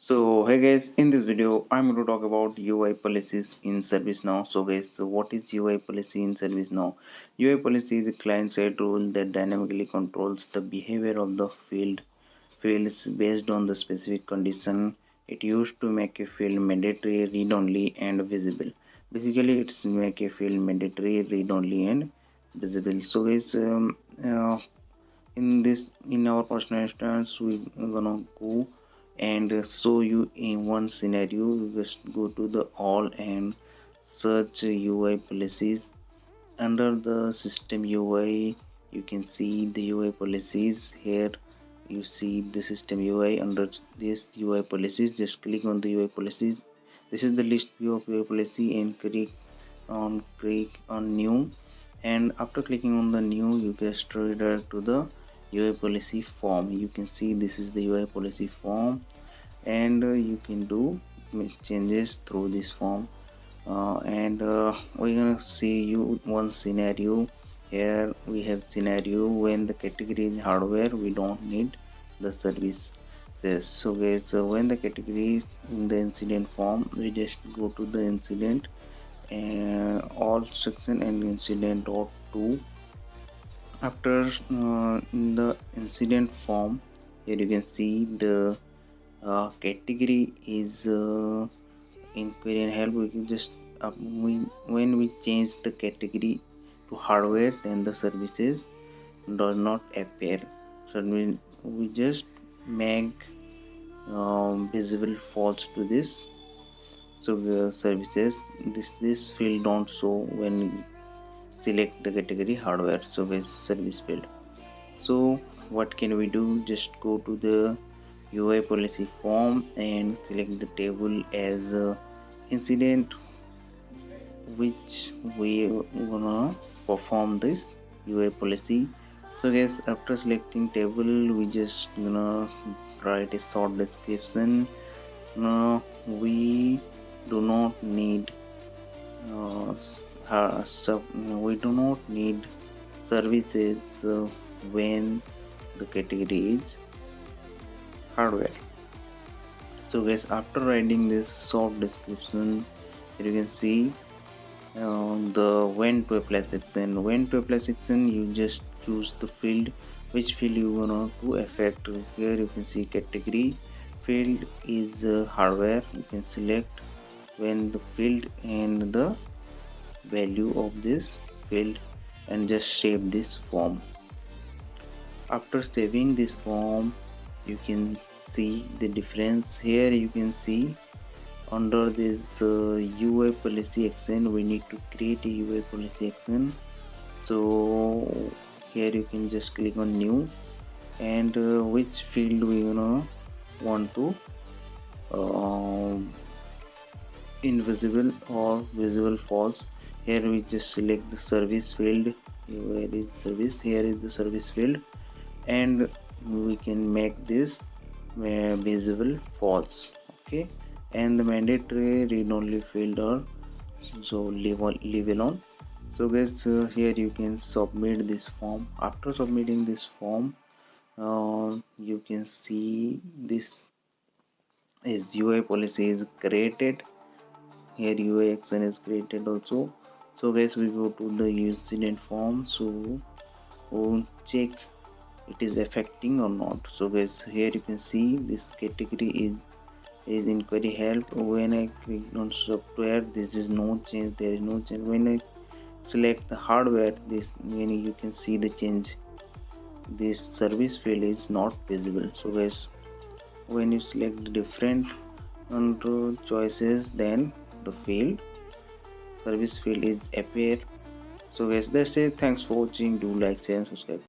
So hey guys, in this video I'm going to talk about UI policies in ServiceNow. So guys, what is UI policy in ServiceNow? UI policy is a client-side rule that dynamically controls the behavior of the fields based on the specific condition. It used to make a field mandatory, read-only, and visible. Basically, it's make a field mandatory, read-only, and visible. So guys, in our personal instance we gonna go and show you in one scenario. You just go to the all and search UI policies. Under the system UI you can see the UI policies. Here you see the system UI. Under this UI policies, just click on the UI policies. This is the list view of UI policy, and click on new. And after clicking on the new, you get redirect to the UI policy form. You can see this is the UI policy form, and you can do changes through this form. And we're gonna see you one scenario. Here we have scenario when the category is hardware, we don't need the service. So guys, when the category is in the incident form, we just go to the incident and all section and incident dot 2. After in the incident form, here you can see the category is inquiry and help. We can just when we change the category to hardware, then the services does not appear. So we just make visible false to this. So services, this field don't show when we select the category hardware. So guys, service field. So what can we do? Just go to the UI policy form and select the table as incident which we gonna perform this UI policy. So guys, after selecting table, we just gonna write a short description. We do not need we do not need services when the category is hardware. So guys, after writing this short description, you can see the when to apply section. When to apply section, you just choose the field, which field you want to affect. Here you can see category field is hardware. You can select when the field and the value of this field, and just save this form. After saving this form, you can see the difference. Here you can see under this UI policy action, we need to create a UI policy action. So here you can just click on new, and which field we want to invisible or visible false. Here we just select the service field. Where is service? Here is the service field, and we can make this visible false. Okay, and the mandatory read only field are so leave alone. So guys, here you can submit this form. After submitting this form, you can see this is UI policy is created. Here UI action is created also. So guys, we go to the incident form. So we'll check it is affecting or not. So guys, here you can see this category is inquiry help. When I click on software, this is no change. There is no change. When I select the hardware, this when you can see the change. This service field is not visible. So guys, when you select the different choices, then the field service field is appear. So guys, that's it. Thanks for watching. Do like, share and subscribe.